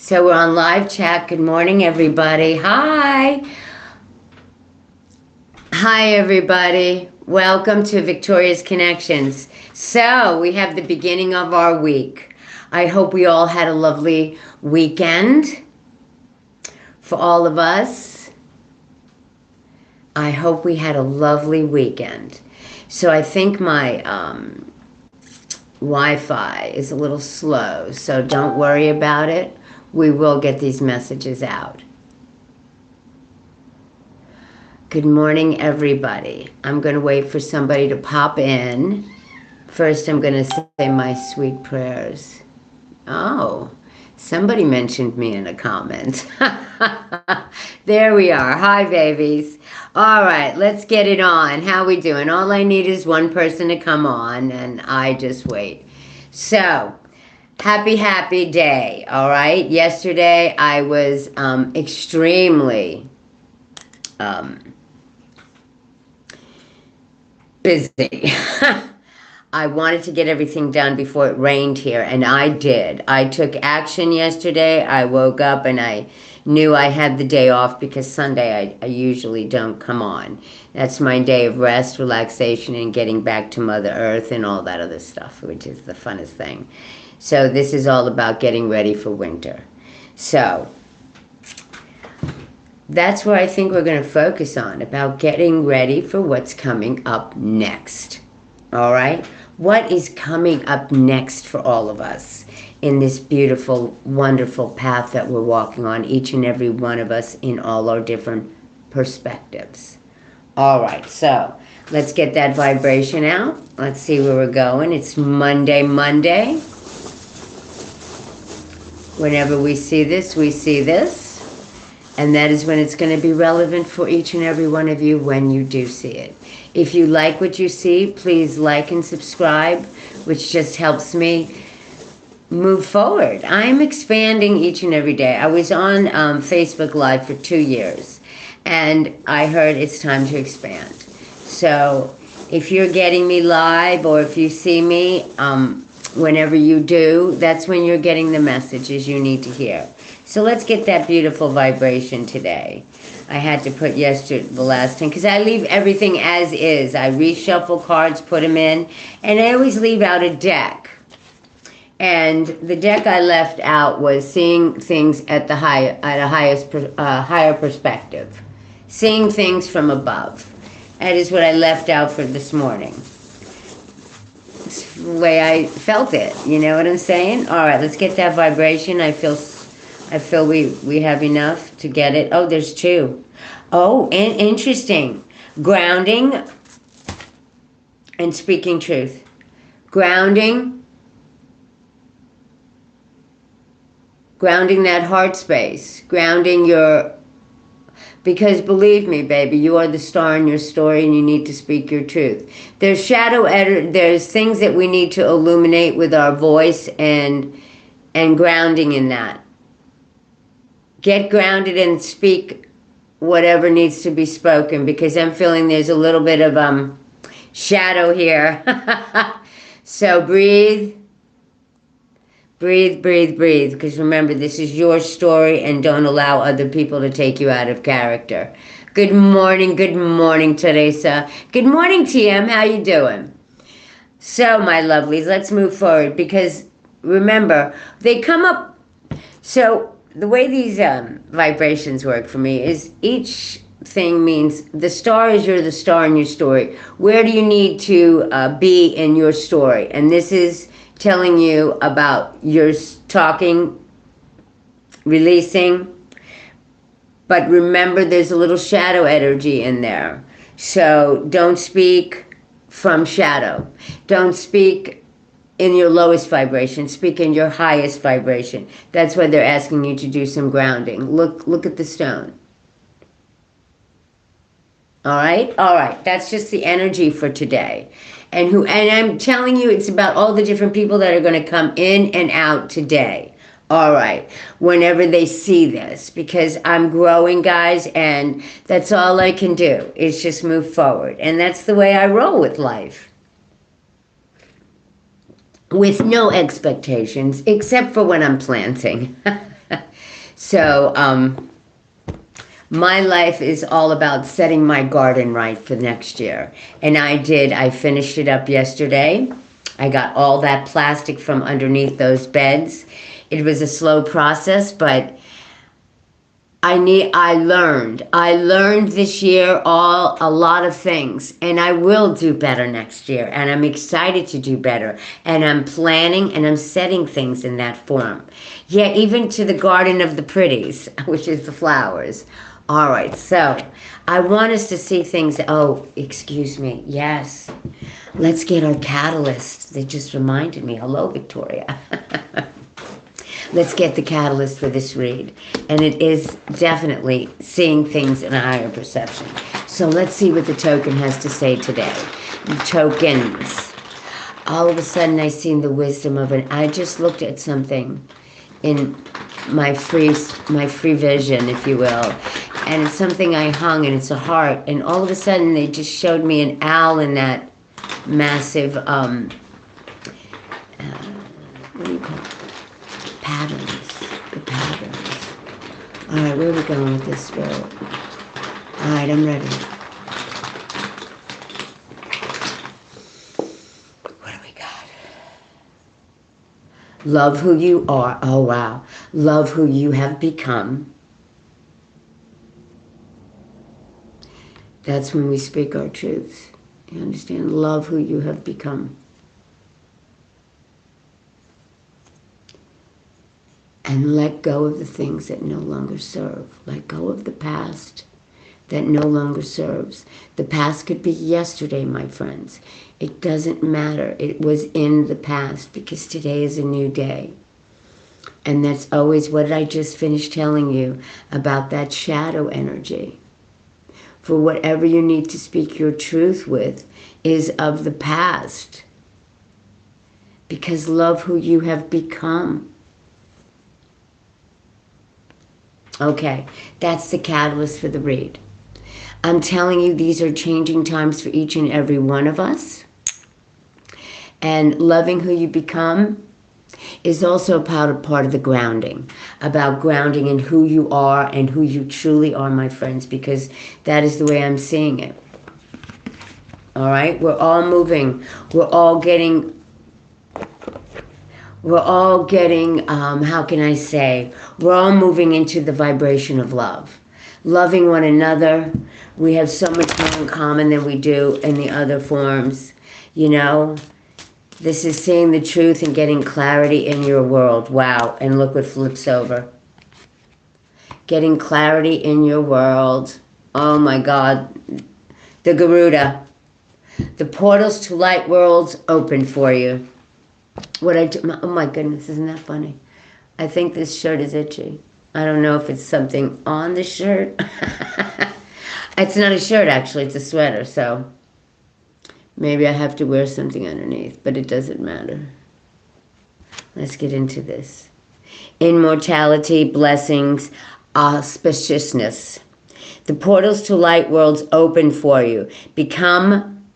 So we're on live chat. Good morning, everybody. Hi. Hi, everybody. Welcome to Victorious Connections. So we have the beginning of our week. I hope we all had a lovely weekend. For all of us, I hope we had a lovely weekend. So I think my Wi-Fi is a little slow, so don't worry about it. We will get these messages out. Good morning, everybody. I'm going to wait for somebody to pop in. First, I'm going to say my sweet prayers. Oh, somebody mentioned me in a comment. There we are. Hi, babies. All right, let's get it on. How we doing? All I need is one person to come on, and I just wait. So, happy day, all right? Yesterday, I was extremely busy. I wanted to get everything done before it rained here, and I did. I took action yesterday. I woke up and I knew I had the day off because Sunday I usually don't come on. That's my day of rest, relaxation, and getting back to Mother Earth and all that other stuff, which is the funnest thing. So this is all about getting ready for winter. So that's where I think we're going to focus on, about getting ready for what's coming up next. All right? What is coming up next for all of us in this beautiful, wonderful path that we're walking on, each and every one of us in all our different perspectives? All right, so let's get that vibration out. Let's see where we're going. It's Monday. Whenever we see this, we see this. And that is when it's going to be relevant for each and every one of you when you do see it. If you like what you see, please like and subscribe, which just helps me move forward. I'm expanding each and every day. I was on Facebook Live for 2 years, and I heard it's time to expand. So if you're getting me live, or if you see me, whenever you do, that's when you're getting the messages you need to hear. So let's get that beautiful vibration today. I had to put the last time, because I leave everything as is. I reshuffle cards, put them in, and I always leave out a deck. And the deck I left out was seeing things at a higher perspective, seeing things from above. That is what I left out for this morning. It's the way I felt it. You know what I'm saying? All right, let's get that vibration. I feel we have enough to get it. Oh, there's 2. Oh, interesting. Grounding and speaking truth. Grounding that heart space. Grounding because believe me, baby, you are the star in your story, and you need to speak your truth. There's there's things that we need to illuminate with our voice, and grounding in that. Get grounded and speak whatever needs to be spoken, because I'm feeling there's a little bit of shadow here. So breathe, because remember, this is your story, and don't allow other people to take you out of character. Good morning, Teresa. Good morning, TM. How you doing? So, my lovelies, let's move forward, because remember, they come up. So the way these vibrations work for me is each thing means the star is you're the star in your story. Where do you need to be in your story? And this is telling you about your talking, releasing. But remember, there's a little shadow energy in there. So don't speak from shadow. Don't speak in your lowest vibration. Speak in your highest vibration. That's why they're asking you to do some grounding. Look at the stone. All right? All right. That's just the energy for today. And I'm telling you, it's about all the different people that are going to come in and out today. All right. Whenever they see this, because I'm growing, guys, and that's all I can do is just move forward. And that's the way I roll with life. With no expectations, except for when I'm planting. So, my life is all about setting my garden right for next year. And I did. I finished it up yesterday. I got all that plastic from underneath those beds. It was a slow process, but I learned this year a lot of things, and I will do better next year, and I'm excited to do better, and I'm planning and I'm setting things in that form. Yeah, even to the garden of the pretties, which is the flowers. All right, so I want us to see things. Oh, excuse me. Yes. Let's get our catalyst. They just reminded me. Hello, Victoria. Let's get the catalyst for this read. And it is definitely seeing things in a higher perception. So let's see what the token has to say today. Tokens. All of a sudden I seen the wisdom of it. I just looked at something in my free vision, if you will. And it's something I hung, and it's a heart. And all of a sudden they just showed me an owl in that massive, what do you call it? Patterns. The patterns. All right, where are we going with this, Spirit? All right, I'm ready. What do we got? Love who you are. Oh, wow. Love who you have become. That's when we speak our truths. You understand? Love who you have become. And let go of the things that no longer serve. Let go of the past that no longer serves. The past could be yesterday, my friends. It doesn't matter. It was in the past, because today is a new day. And that's always what I just finished telling you about that shadow energy. For whatever you need to speak your truth with is of the past. Because love who you have become. Okay, that's the catalyst for the read. I'm telling you, these are changing times for each and every one of us. And loving who you become is also part of the grounding. About grounding in who you are and who you truly are, my friends, because that is the way I'm seeing it. All right? We're all moving. We're all getting, how can I say? We're all moving into the vibration of love. Loving one another. We have so much more in common than we do in the other forms. You know? This is seeing the truth and getting clarity in your world. Wow. And look what flips over. Getting clarity in your world. Oh my God. The Garuda. The portals to light worlds open for you. What I do, oh my goodness, isn't that funny? I think this shirt is itchy. I don't know if it's something on the shirt. It's not a shirt, actually. It's a sweater, so maybe I have to wear something underneath, but it doesn't matter. Let's get into this. Immortality, blessings, auspiciousness. The portals to light worlds open for you. Become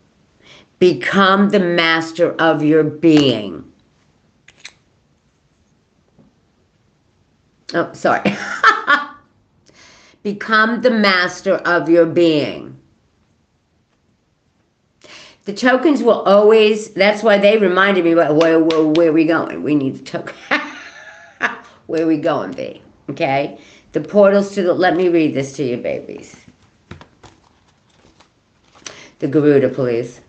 the master of your being. Oh, sorry. Become the master of your being. The tokens will always, that's why they reminded me, where are we going? We need the token. Where are we going, B? Okay? The portals to the, let me read this to you, babies. The Garuda, please.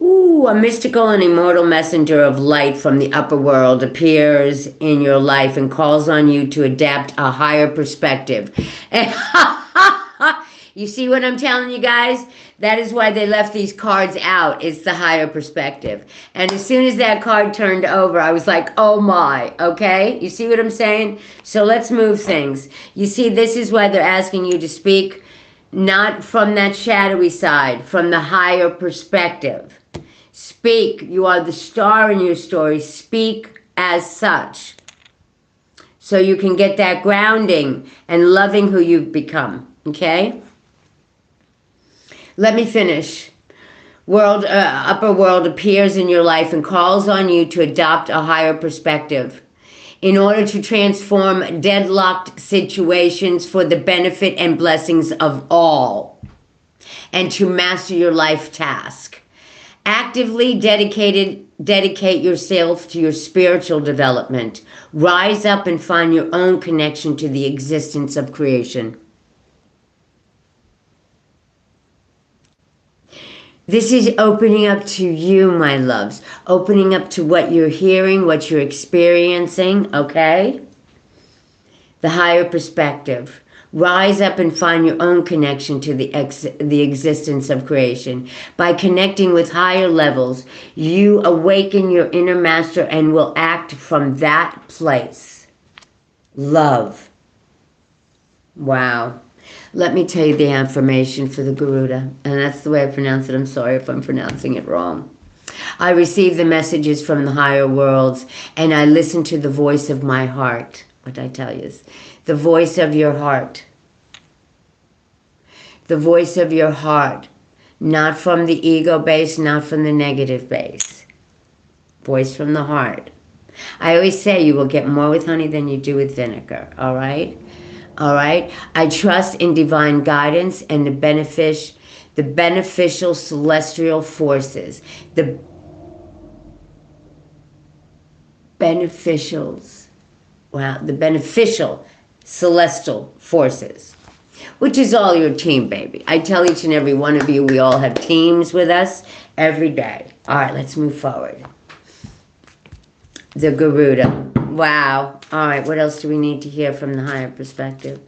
Ooh, a mystical and immortal messenger of light from the upper world appears in your life and calls on you to adapt a higher perspective. You see what I'm telling you guys? That is why they left these cards out. It's the higher perspective. And as soon as that card turned over, I was like, oh my, okay? You see what I'm saying? So let's move things. You see, this is why they're asking you to speak not from that shadowy side, from the higher perspective. Speak. You are the star in your story. Speak as such. So you can get that grounding and loving who you've become. Okay? Let me finish. Upper world appears in your life and calls on you to adopt a higher perspective in order to transform deadlocked situations for the benefit and blessings of all, and to master your life task. Actively dedicate yourself to your spiritual development. Rise up and find your own connection to the existence of creation. This is opening up to you, my loves. Opening up to what you're hearing, what you're experiencing, okay? The higher perspective. Rise up and find your own connection to the existence of creation. By connecting with higher levels, you awaken your inner master and will act from that place. Love. Wow. Let me tell you the affirmation for the Garuda, and that's the way I pronounce it. I'm sorry if I'm pronouncing it wrong. I receive the messages from the higher worlds, and I listen to the voice of my heart. What I tell you is the voice of your heart. The voice of your heart, not from the ego base, not from the negative base. Voice from the heart. I always say you will get more with honey than you do with vinegar, all right? All right? I trust in divine guidance and the beneficial celestial forces. The beneficial celestial forces. Which is all your team, baby. I tell each and every one of you, we all have teams with us every day. All right, let's move forward. The Garuda. Wow. All right, what else do we need to hear from the higher perspective?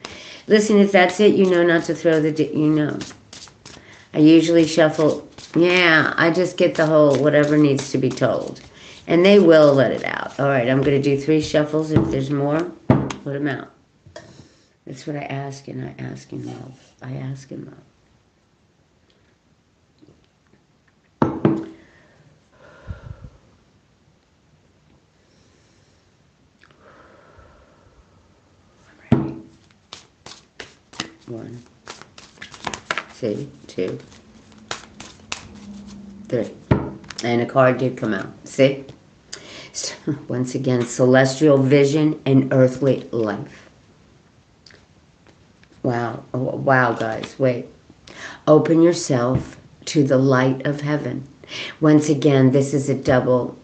Listen, if that's it, you know not to throw I usually shuffle. Yeah, I just get the whole whatever needs to be told. And they will let it out. All right, I'm going to do 3 shuffles. If there's more, let them out. That's what I ask, and I ask in love. I ask in love. I'm ready. 1, 2, 3. And a card did come out. See? So, once again, celestial vision and earthly life. Wow. Oh, wow, guys. Wait. Open yourself to the light of heaven. Once again, this is a double.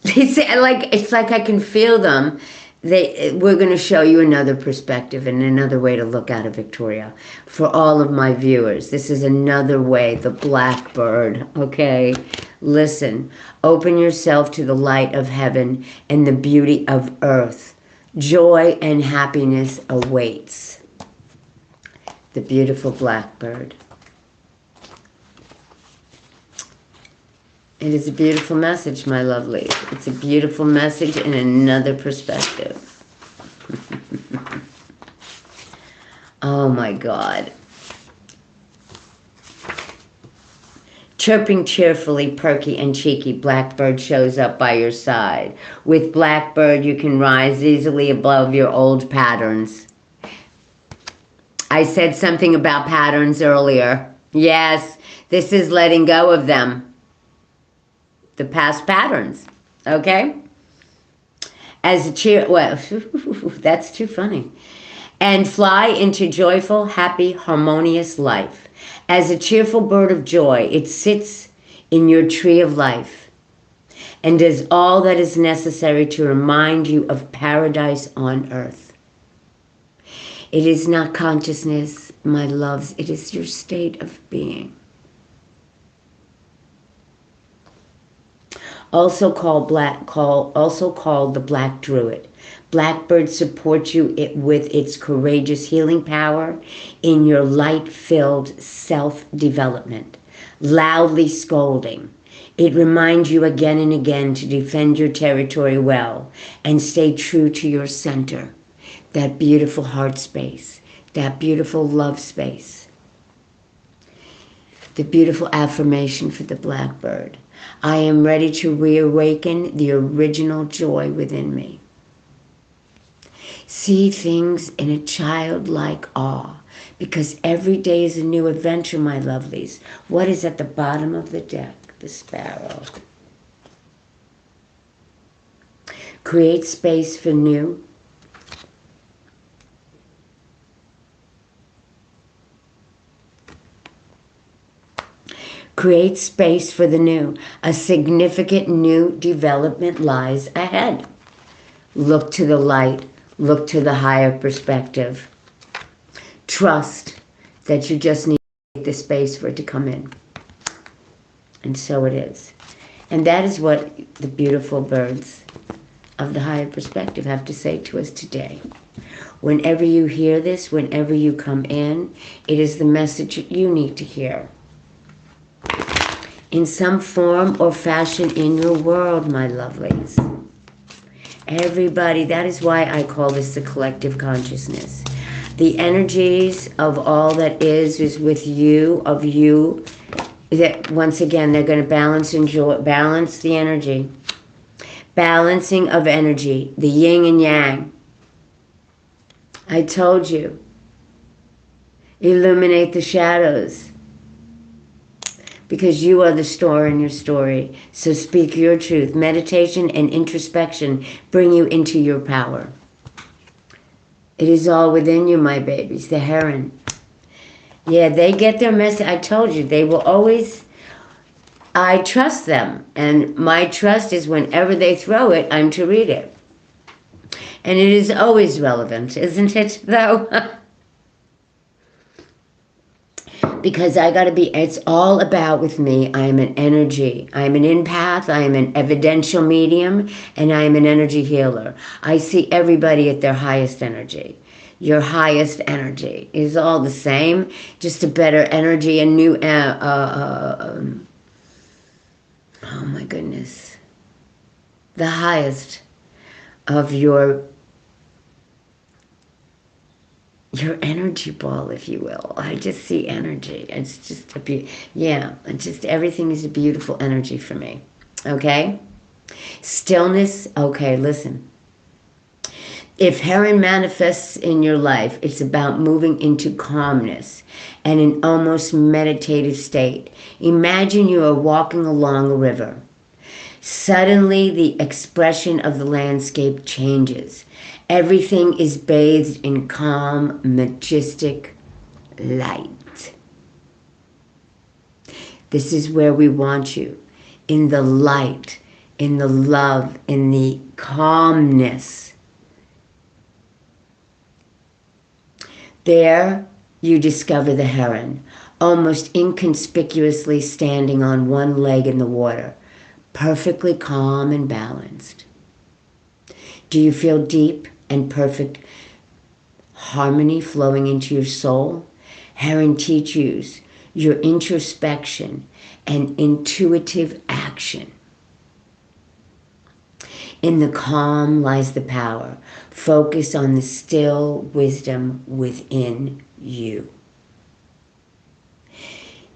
It's like I can feel them. We're going to show you another perspective and another way to look at it, Victoria. For all of my viewers, this is another way, the blackbird, okay? Listen, open yourself to the light of heaven and the beauty of earth. Joy and happiness awaits. The beautiful blackbird. It is a beautiful message, my lovelies. It's a beautiful message in another perspective. Oh my God. Chirping cheerfully, perky and cheeky, blackbird shows up by your side. With blackbird, you can rise easily above your old patterns. I said something about patterns earlier. Yes, this is letting go of them. The past patterns, okay? As a that's too funny. And fly into joyful, happy, harmonious life. As a cheerful bird of joy, it sits in your tree of life and does all that is necessary to remind you of paradise on earth. It is not consciousness, my loves. It is your state of being. Also called the Black Druid. Blackbird supports you with its courageous healing power in your light-filled self-development, loudly scolding. It reminds you again and again to defend your territory well and stay true to your center, that beautiful heart space, that beautiful love space. The beautiful affirmation for the blackbird. I am ready to reawaken the original joy within me. See things in a childlike awe, because every day is a new adventure, my lovelies. What is at the bottom of the deck? The sparrow. Create space for new. Create space for the new. A significant new development lies ahead. Look to the light. Look to the higher perspective. Trust that you just need the space for it to come in. And so it is. And that is what the beautiful birds of the higher perspective have to say to us today. Whenever you hear this, whenever you come in, it is the message you need to hear. In some form or fashion in your world, my lovelies. Everybody, that is why I call this the collective consciousness. The energies of all that is with you, of you. That once again, they're going to balance the energy. Balancing of energy, the yin and yang. I told you. Illuminate the shadows. Because you are the star in your story. So speak your truth. Meditation and introspection bring you into your power. It is all within you, my babies. The heron. Yeah, they get their message. I told you, they will always... I trust them. And my trust is whenever they throw it, I'm to read it. And it is always relevant, isn't it, though? Because I got to be, it's all about with me. I am an energy. I am an empath. I am an evidential medium. And I am an energy healer. I see everybody at their highest energy. Your highest energy is all the same. Just a better energy and new, oh my goodness. The highest of your energy ball, if you will. I just see energy. It's just everything is a beautiful energy for me. Okay? Stillness. Okay, listen. If heron manifests in your life, it's about moving into calmness and an almost meditative state. Imagine you are walking along a river. Suddenly, the expression of the landscape changes. Everything is bathed in calm, majestic light. This is where we want you. In the light, in the love, in the calmness. There, you discover the heron, almost inconspicuously standing on one leg in the water, perfectly calm and balanced. Do you feel deep and perfect harmony flowing into your soul? Heron teaches your introspection and intuitive action. In the calm lies the power. Focus on the still wisdom within you.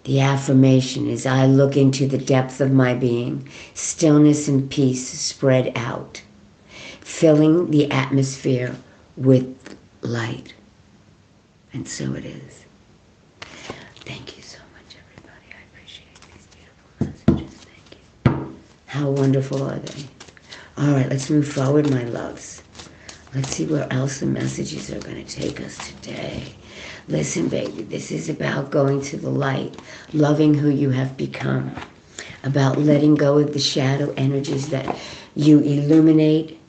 The affirmation is, I look into the depth of my being. Stillness and peace spread out, filling the atmosphere with light. And so it is. Thank you so much, everybody. I appreciate these beautiful messages. Thank you. How wonderful are they? All right, let's move forward, my loves. Let's see where else the messages are going to take us today. Listen, baby, this is about going to the light, loving who you have become, about letting go of the shadow energies that you illuminate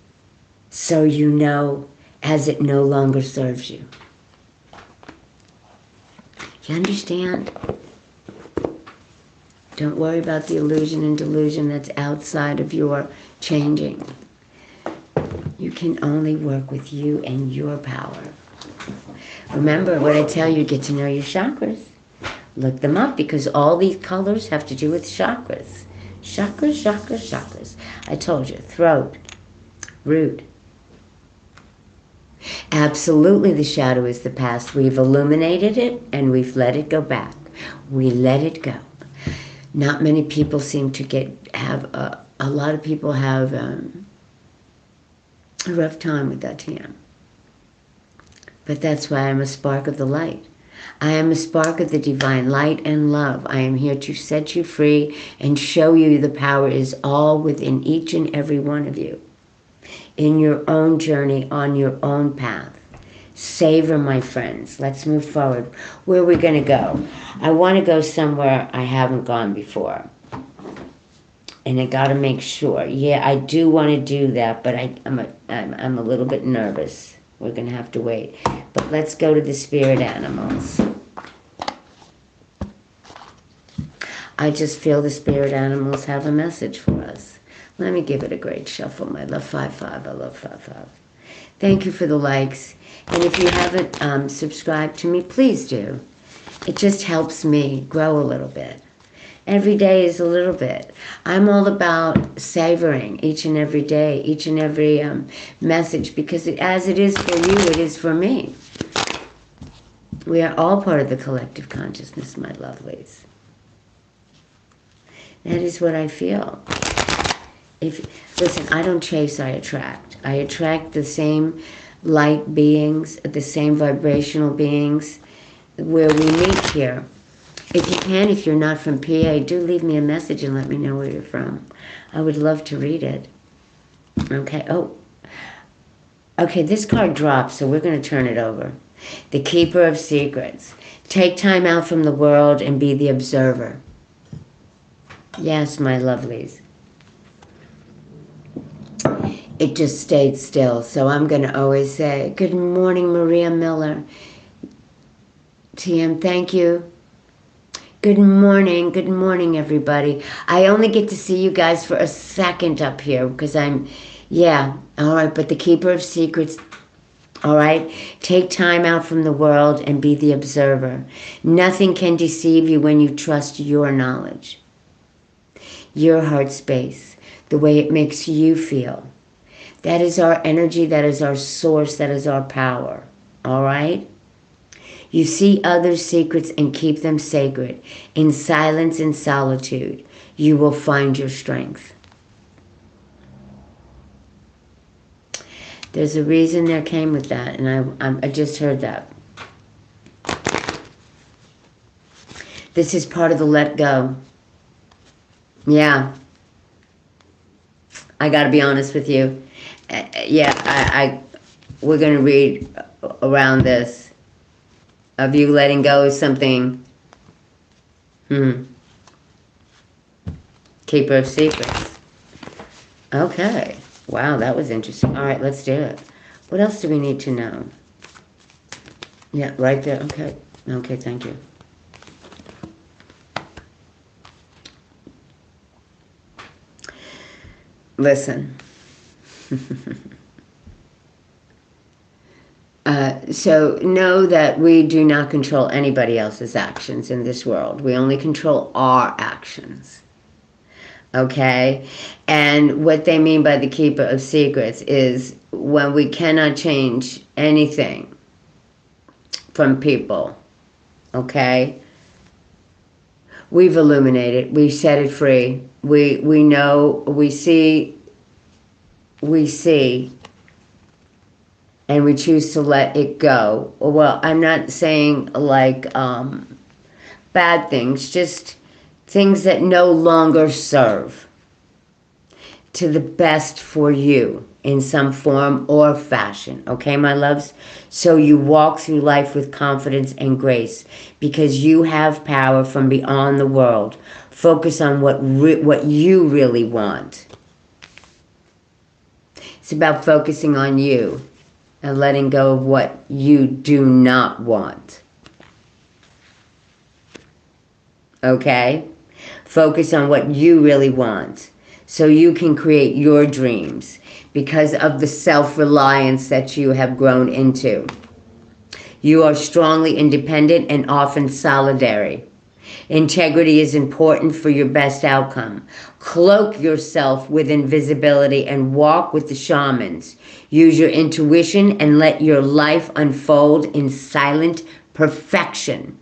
so you know as it no longer serves you. You understand? Don't worry about the illusion and delusion that's outside of your changing. You can only work with you and your power. Remember what I tell you, get to know your chakras. Look them up because all these colors have to do with chakras. Chakras, chakras, chakras. I told you, throat, root. Absolutely, the shadow is the past. We've illuminated it and we've let it go back. We let it go. Not many people seem to a lot of people have a rough time with that, TM. But that's why I'm a spark of the light. I am a spark of the divine light and love. I am here to set you free and show you the power is all within each and every one of you. In your own journey, on your own path. Savor, my friends. Let's move forward. Where are we going to go? I want to go somewhere I haven't gone before. And I got to make sure. Yeah, I do want to do that, but I'm a little bit nervous. We're going to have to wait. But let's go to the spirit animals. I just feel the spirit animals have a message for us. Let me give it a great shuffle, my love. 5-5. I love 5-5. Thank you for the likes. And if you haven't subscribed to me, please do. It just helps me grow a little bit. Every day is a little bit. I'm all about savoring each and every day, each and every message, because as it is for you, it is for me. We are all part of the collective consciousness, my lovelies. That is what I feel. Listen, I don't chase, I attract. I attract the same light beings, the same vibrational beings where we meet here. If you can, if you're not from PA, do leave me a message and let me know where you're from. I would love to read it. Okay, okay, this card drops, so we're going to turn it over. The Keeper of Secrets. Take time out from the world and be the observer. Yes, my lovelies. It just stayed still, so I'm going to always say, good morning, Maria Miller. TM, thank you. Good morning, everybody. I only get to see you guys for a second up here because yeah, all right, but the Keeper of Secrets, all right? Take time out from the world and be the observer. Nothing can deceive you when you trust your knowledge, your heart space, the way it makes you feel. That is our energy, that is our source, that is our power, all right? You see others' secrets and keep them sacred. In silence and solitude, you will find your strength. There's a reason there came with that, and I just heard that. This is part of the let go. Yeah. I got to be honest with you. Yeah, we're going to read around this. Of you letting go of something. Keeper of Secrets. Okay. Wow, that was interesting. All right, let's do it. What else do we need to know? Yeah, right there. Okay. Okay, thank you. Listen. So know that we do not control anybody else's actions in this world. We only control our actions. Okay? And what they mean by the Keeper of Secrets is when we cannot change anything from people. Okay? We've illuminated. We've set it free. We know, we see, and we choose to let it go. Well, I'm not saying like bad things, just things that no longer serve to the best for you in some form or fashion. Okay, my loves? So you walk through life with confidence and grace because you have power from beyond the world. Focus on what you really want. It's about focusing on you. And letting go of what you do not want. Okay? Focus on what you really want. So you can create your dreams. Because of the self-reliance that you have grown into. You are strongly independent and often solitary. Integrity is important for your best outcome. Cloak yourself with invisibility and walk with the shamans. Use your intuition and let your life unfold in silent perfection.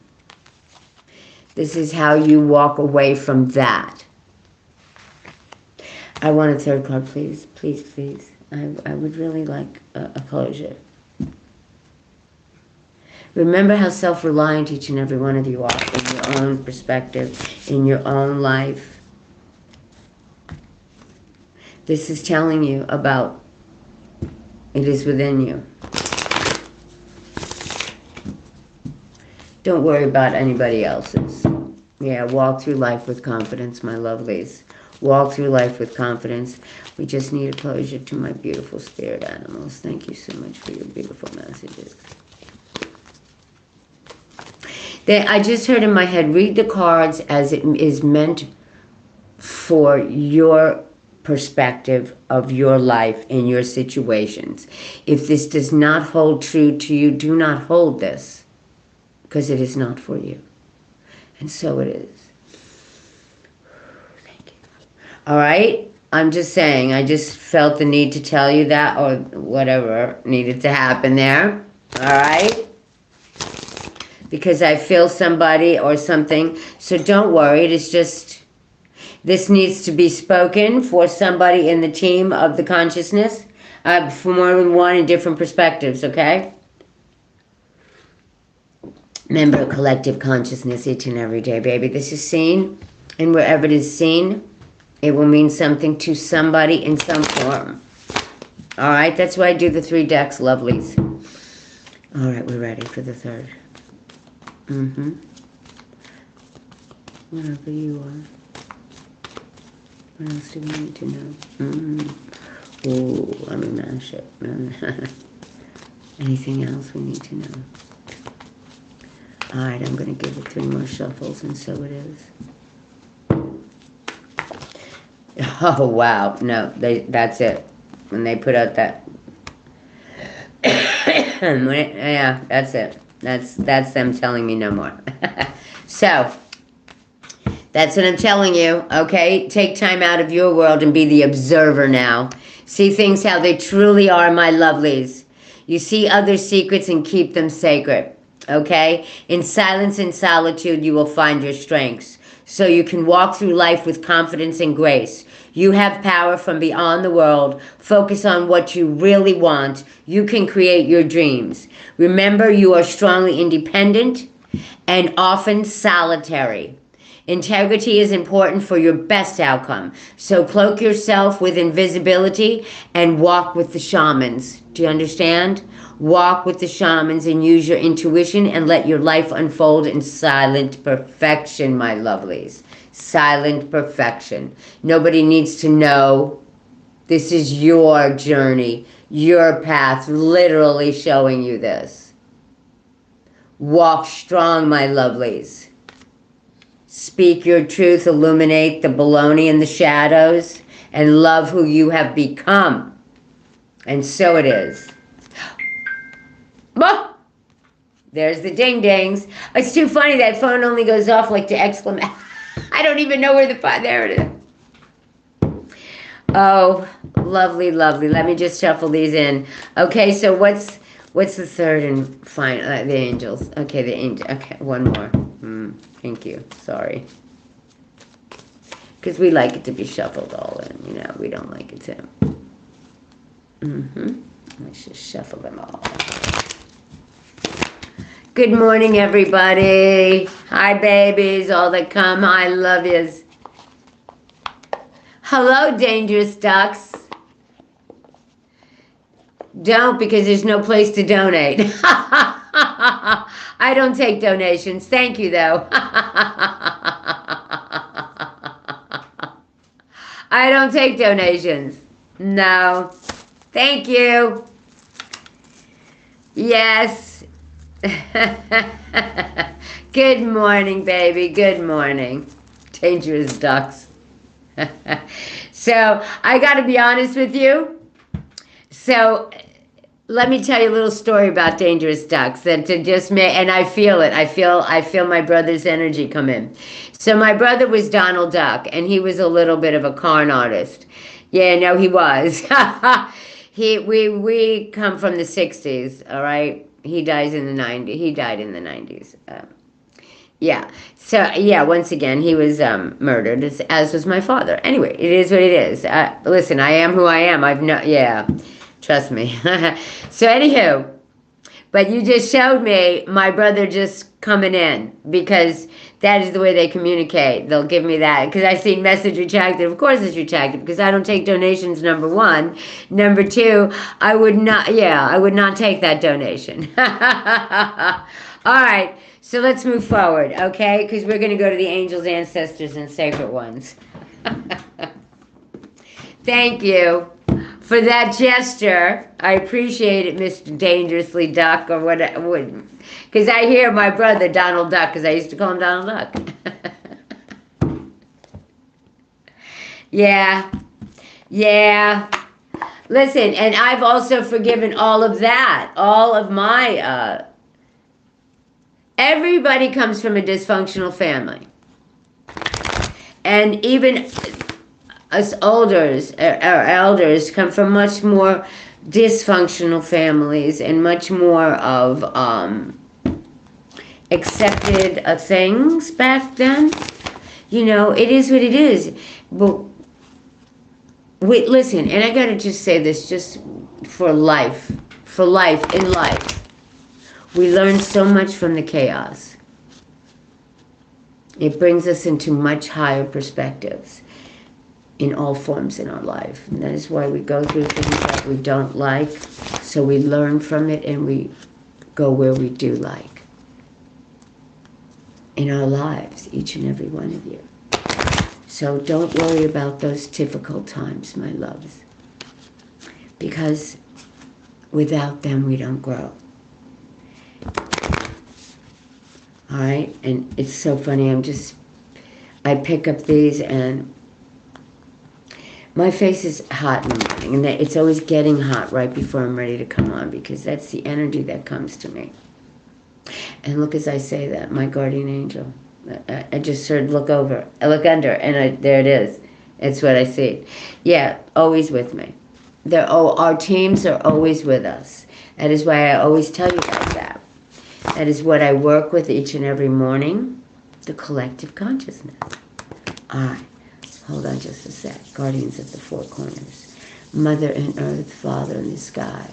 This is how you walk away from that. I want a third card, please. Please, please. I would really like a closure. Remember how self-reliant each and every one of you are in your own perspective, in your own life. This is telling you about it is within you. Don't worry about anybody else's. Yeah, walk through life with confidence, my lovelies. Walk through life with confidence. We just need a closure to my beautiful spirit animals. Thank you so much for your beautiful messages. I just heard in my head, read the cards as it is meant for your perspective of your life and your situations. If this does not hold true to you, do not hold this, because it is not for you. And so it is. Thank you. All right? I'm just saying, I just felt the need to tell you that, or whatever needed to happen there. All right? Because I feel somebody or something. So don't worry. It is just, this needs to be spoken for somebody in the team of the consciousness, for more than one in different perspectives, okay? Remember, collective consciousness each and every day, baby. This is seen, and wherever it is seen, it will mean something to somebody in some form. All right? That's why I do the 3 decks, lovelies. All right, we're ready for the 3rd. Whatever you are. What else do we need to know? Ooh, let me mash it. Anything else we need to know? All right, I'm going to give it 3 more shuffles, and so it is. Oh, wow. No, that's it. When they put out that... yeah, that's it. That's them telling me no more. So, that's what I'm telling you, okay? Take time out of your world and be the observer now. See things how they truly are, my lovelies. You see other secrets and keep them sacred, okay? In silence and solitude, you will find your strengths. So you can walk through life with confidence and grace. You have power from beyond the world. Focus on what you really want. You can create your dreams. Remember, you are strongly independent and often solitary. Integrity is important for your best outcome. So cloak yourself with invisibility and walk with the shamans. Do you understand? Walk with the shamans and use your intuition and let your life unfold in silent perfection, my lovelies. Silent perfection. Nobody needs to know. This is your journey, your path, literally showing you this. Walk strong, my lovelies. Speak your truth, illuminate the baloney in the shadows, and love who you have become. And so it is. Oh, there's the ding-dings. It's too funny, that phone only goes off like to exclamation. I don't even know where the phone, there it is. Oh, lovely, lovely. Let me just shuffle these in. Okay, so what's the 3rd and final? The angels. Okay, the angel. Okay, one more. Thank you. Sorry. Because we like it to be shuffled all in. You know, we don't like it to. Let's just shuffle them all. Good morning, everybody. Hi, babies. All that come. I love yous. Hello, dangerous ducks. Don't, because there's no place to donate. I don't take donations. Thank you, though. I don't take donations. No. Thank you. Yes. Good morning, baby. Good morning. Dangerous ducks. So, I got to be honest with you. So, let me tell you a little story about dangerous ducks that to just and I feel it. I feel my brother's energy come in. So my brother was Donald Duck, and he was a little bit of a con artist. Yeah, no, he was. We come from the 60s, all right? He died in the 90s. He died in the 90s. Yeah. So, yeah, once again, he was murdered, as was my father. Anyway, it is what it is. Listen, I am who I am. Yeah. Trust me. So, anywho, But you just showed me my brother just coming in, because that is the way they communicate. They'll give me that because I see message retracted. Of course it's retracted because I don't take donations, number one. Number two, I would not take that donation. All right, so let's move forward, okay? Because we're going to go to the angels, ancestors, and sacred ones. Thank you for that gesture. I appreciate it, Mr. Dangerously Duck, or what, because I hear my brother Donald Duck, because I used to call him Donald Duck. Yeah. Listen, and I've also forgiven all of that, all of my, everybody comes from a dysfunctional family. And even us elders come from much more dysfunctional families and much more of accepted things back then. You know, it is what it is. But listen, and I gotta just say this, just for life, in life, we learn so much from the chaos. It brings us into much higher perspectives in all forms in our life. And that is why we go through things that we don't like, so we learn from it and we go where we do like in our lives, each and every one of you. So don't worry about those difficult times, my loves, because without them we don't grow. All right, and it's so funny, I pick up these and my face is hot in the morning, and it's always getting hot right before I'm ready to come on, because that's the energy that comes to me. And look, as I say that, my guardian angel, I just heard look under, and there it is. It's what I see. Yeah, always with me. Our teams are always with us. That is why I always tell you guys that. That is what I work with each and every morning, the collective consciousness. All right. Hold on just a sec. Guardians of the four corners. Mother and earth, Father in the sky.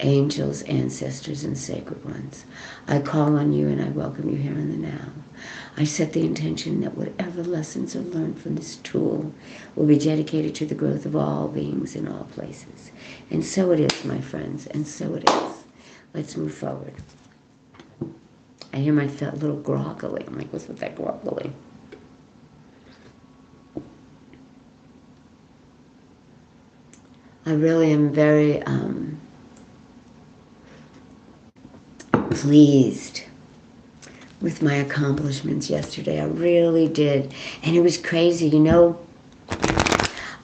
Angels, ancestors, and sacred ones. I call on you and I welcome you here in the now. I set the intention that whatever lessons are learned from this tool will be dedicated to the growth of all beings in all places. And so it is, my friends, and so it is. Let's move forward. I hear my little groggly. I'm like, what's with that groggly? I really am very pleased with my accomplishments yesterday. I really did. And it was crazy. You know,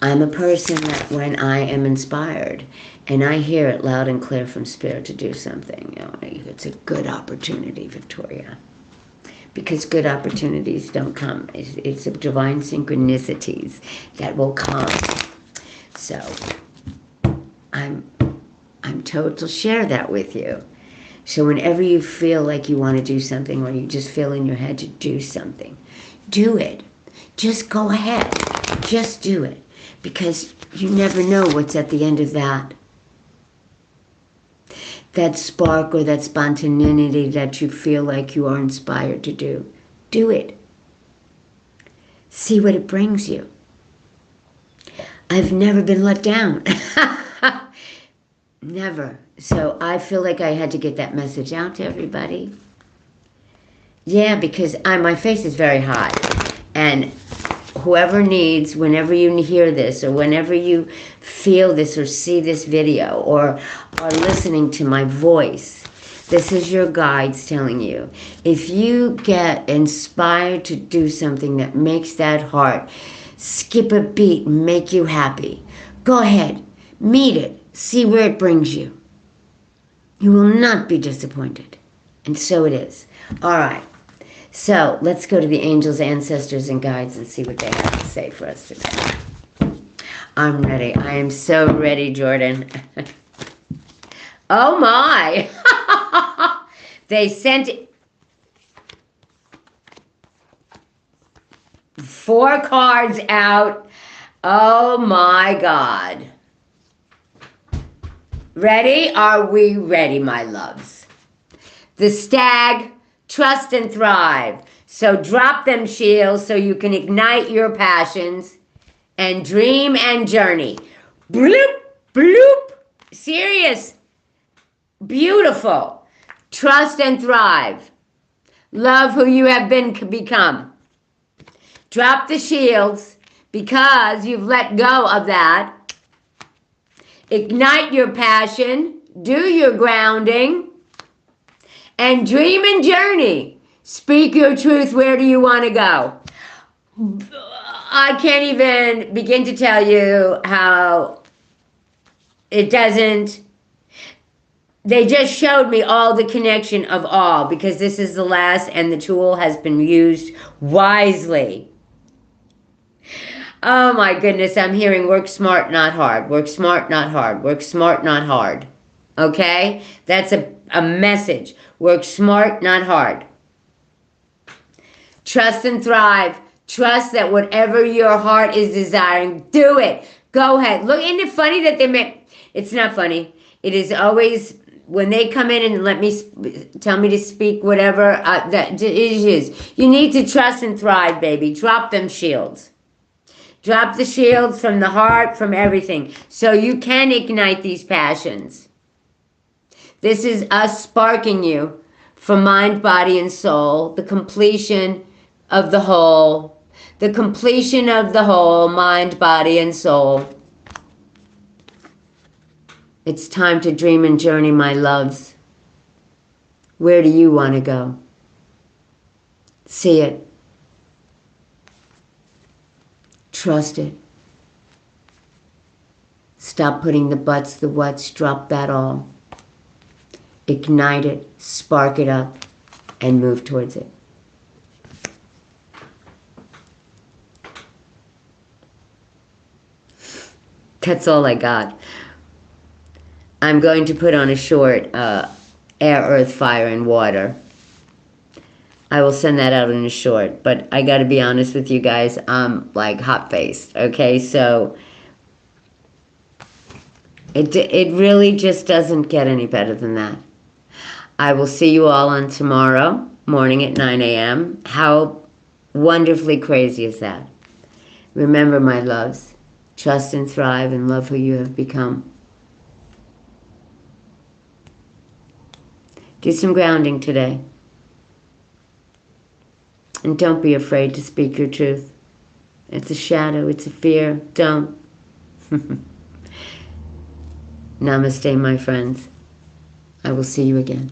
I'm a person that when I am inspired and I hear it loud and clear from Spirit to do something, you know, it's a good opportunity, Victoria. Because good opportunities don't come. It's divine synchronicities that will come. So I'm told to share that with you. So whenever you feel like you want to do something, or you just feel in your head to do something, do it. Just go ahead. Just do it. Because you never know what's at the end of that spark or that spontaneity that you feel like you are inspired to do. Do it. See what it brings you. I've never been let down. Never. So I feel like I had to get that message out to everybody. Yeah, because my face is very hot. And whoever needs, whenever you hear this, or whenever you feel this or see this video, or are listening to my voice, this is your guides telling you. If you get inspired to do something that makes that heart skip a beat and make you happy, go ahead, meet it, see where it brings you. You will not be disappointed. And so it is. All right. So let's go to the angels, ancestors, and guides and see what they have to say for us today. I'm ready. I am so ready, Jordan. Oh my. They sent 4 cards out. Oh my God. Ready? Are we ready, my loves? The stag, trust and thrive. So drop them shields so you can ignite your passions and dream and journey. Bloop, bloop. Serious. Beautiful. Trust and thrive. Love who you have become. Drop the shields because you've let go of that. Ignite your passion. Do your grounding. And dream and journey. Speak your truth. Where do you want to go? I can't even begin to tell you how it doesn't. They just showed me all the connection of all, because this is the last and the tool has been used wisely. Oh my goodness, I'm hearing work smart, not hard. Work smart, not hard. Work smart, not hard. Okay? That's a message. Work smart, not hard. Trust and thrive. Trust that whatever your heart is desiring, do it. Go ahead. Look, isn't it funny that they make... It's not funny. It is always... When they come in and tell me to speak whatever that it is. You need to trust and thrive, baby. Drop them shields. Drop the shields from the heart, from everything. So you can ignite these passions. This is us sparking you for mind, body, and soul. The completion of the whole. The completion of the whole, mind, body, and soul. It's time to dream and journey, my loves. Where do you want to go? See it. Trust it. Stop putting the buts, the whats, drop that all. Ignite it, spark it up, and move towards it. That's all I got. I'm going to put on a short air, earth, fire, and water. I will send that out in a short. But I got to be honest with you guys. I'm like hot-faced. Okay, so it really just doesn't get any better than that. I will see you all on tomorrow morning at 9 a.m. How wonderfully crazy is that? Remember, my loves, trust and thrive and love who you have become. Do some grounding today. And don't be afraid to speak your truth. It's a shadow, it's a fear. Don't. Namaste, my friends. I will see you again.